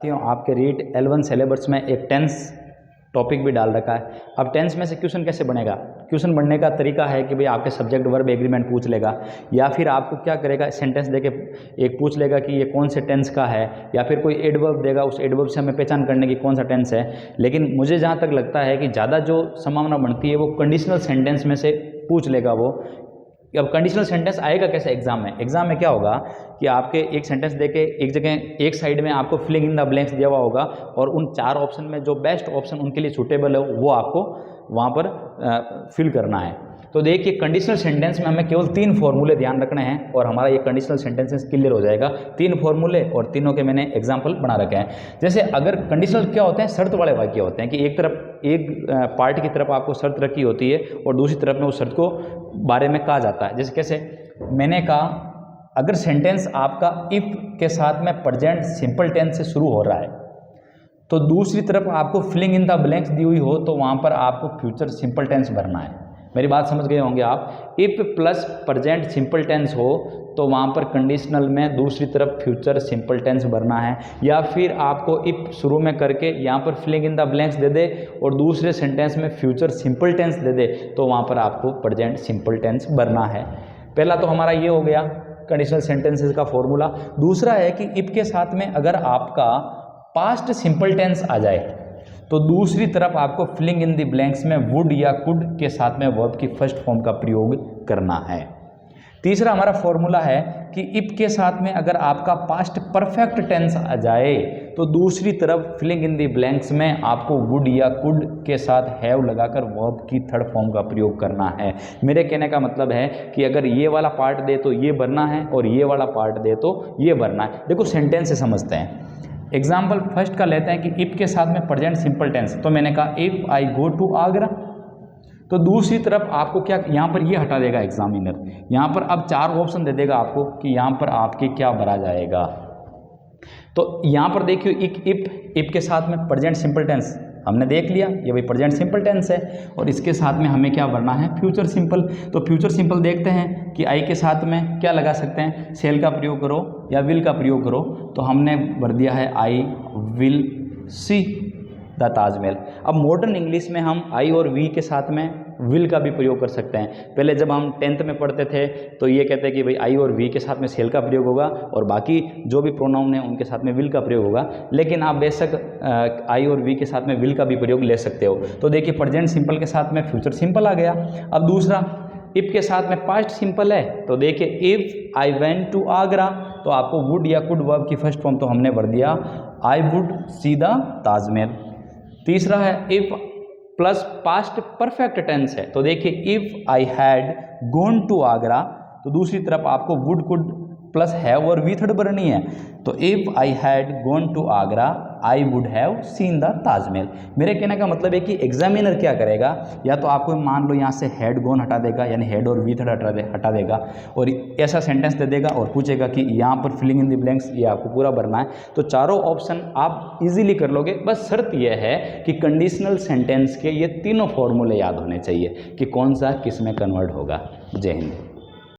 आपके REET L1 syllabus में एक टेंस टॉपिक भी डाल रखा है। अब टेंस में से क्वेश्चन कैसे बनेगा? क्वेश्चन बनने का तरीका है कि भाई आपके सब्जेक्ट वर्ब एग्रीमेंट पूछ लेगा, या फिर आपको क्या करेगा, सेंटेंस देके एक पूछ लेगा कि ये कौन से टेंस का है, या फिर कोई एडवर्ब देगा, उस एडवर्ब से हमें पहचान करने की कौन सा टेंस है। लेकिन मुझे जहाँ तक लगता है कि ज़्यादा जो संभावना बनती है वो कंडीशनल सेंटेंस में से पूछ लेगा वो। अब कंडीशनल सेंटेंस आएगा कैसे एग्जाम में? एग्जाम में क्या होगा कि आपके एक सेंटेंस देके एक जगह एक साइड में आपको फिलिंग इन द ब्लैंक्स दिया हुआ होगा, और उन 4 ऑप्शन में जो बेस्ट ऑप्शन उनके लिए सूटेबल है वो आपको वहाँ पर फिल करना है। तो देखिए कंडीशनल सेंटेंस में हमें केवल 3 फॉर्मूले ध्यान रखने हैं और हमारा ये कंडीशनल सेंटेंसेस क्लियर हो जाएगा। 3 फॉर्मूले और तीनों के मैंने एग्जाम्पल बना रखे हैं। जैसे अगर कंडीशनल क्या होते हैं, शर्त वाले वाक्य होते हैं कि एक तरफ एक पार्ट की तरफ आपको शर्त रखी होती है और दूसरी तरफ में उस शर्त को बारे में कहा जाता है। जैसे कैसे मैंने कहा, अगर सेंटेंस आपका इफ के साथ में प्रेजेंट सिंपल टेंस से शुरू हो रहा है तो दूसरी तरफ आपको फिलिंग इन द ब्लैंक्स दी हुई हो तो वहाँ पर आपको फ्यूचर सिंपल टेंस भरना है। मेरी बात समझ गए होंगे आप। If plus present simple tense हो तो वहाँ पर कंडीशनल में दूसरी तरफ फ्यूचर सिंपल टेंस भरना है, या फिर आपको इफ शुरू में करके यहाँ पर फिलिंग इन द ब्लैंक्स दे दे और दूसरे सेंटेंस में फ्यूचर सिंपल टेंस दे दे तो वहाँ पर आपको प्रेजेंट सिंपल टेंस भरना है। पहला तो हमारा ये हो गया कंडीशनल सेंटेंसेस का फॉर्मूला। दूसरा है कि इफ के साथ में अगर आपका पास्ट सिंपल टेंस आ जाए तो दूसरी तरफ आपको फिलिंग इन द ब्लैंक्स में वुड या कुड के साथ में वर्ब की फर्स्ट फॉर्म का प्रयोग करना है। तीसरा हमारा फॉर्मूला है कि इफ के साथ में अगर आपका पास्ट परफेक्ट टेंस आ जाए तो दूसरी तरफ फिलिंग इन द ब्लैंक्स में आपको वुड या कुड के साथ हैव लगाकर वर्ब की थर्ड फॉर्म का प्रयोग करना है। मेरे कहने का मतलब है कि अगर ये वाला पार्ट दे तो ये भरना है और ये वाला पार्ट दे तो ये भरना है। देखो सेंटेंस से समझते हैं। एग्जाम्पल फर्स्ट का लेते हैं कि इफ के साथ में प्रेजेंट सिंपल टेंस, तो मैंने कहा if I go to Agra, तो दूसरी तरफ आपको क्या यहाँ पर ये हटा देगा एग्जामिनर, यहाँ पर अब 4 ऑप्शन दे देगा आपको कि यहाँ पर आपके क्या भरा जाएगा। तो यहाँ पर देखिए इफ के साथ में प्रेजेंट सिंपल टेंस हमने देख लिया, ये भाई प्रेजेंट सिंपल टेंस है, और इसके साथ में हमें क्या भरना है, फ्यूचर सिंपल। तो फ्यूचर सिंपल देखते हैं कि आई के साथ में क्या लगा सकते हैं, सेल का प्रयोग करो या विल का प्रयोग करो, तो हमने भर दिया है I will see the Taj Mahal. अब मॉडर्न इंग्लिश में हम आई और वी के साथ में विल का भी प्रयोग कर सकते हैं। पहले जब हम 10th में पढ़ते थे तो ये कहते हैं कि भाई आई और वी के साथ में सेल का प्रयोग होगा और बाकी जो भी प्रोनाउन है उनके साथ में विल का प्रयोग होगा, लेकिन आप बेशक आई और वी के साथ में विल का भी प्रयोग ले सकते हो। तो देखिए प्रेजेंट सिंपल के साथ में फ्यूचर सिंपल आ गया। अब दूसरा इफ के साथ में पास्ट सिंपल है, तो देखिए if I went to Agra, तो आपको वुड या कुड वर्ब की फर्स्ट फॉर्म तो हमने भर दिया I would see the Taj Mahal. तीसरा है if plus past perfect tense है, तो देखिए if I had gone to Agra, तो दूसरी तरफ आपको वुड कुड प्लस हैव और वी थर्ड भरनी है। तो if I had gone to Agra I would have seen the Taj Mahal. मेरे कहने का मतलब है कि एग्जामिनर क्या करेगा, या तो आपको मान लो यहाँ से हैड गॉन हटा देगा, यानी हैड और वी थर्ड हटा देगा और ऐसा सेंटेंस दे देगा और पूछेगा कि यहाँ पर फिलिंग इन द ब्लैंक्स ये आपको पूरा भरना है। तो चारों ऑप्शन आप इजीली कर लोगे। बस शर्त यह है कि कंडीशनल सेंटेंस के ये तीनों फॉर्मूले याद होने चाहिए कि कौन सा किस में कन्वर्ट होगा। जय हिंद।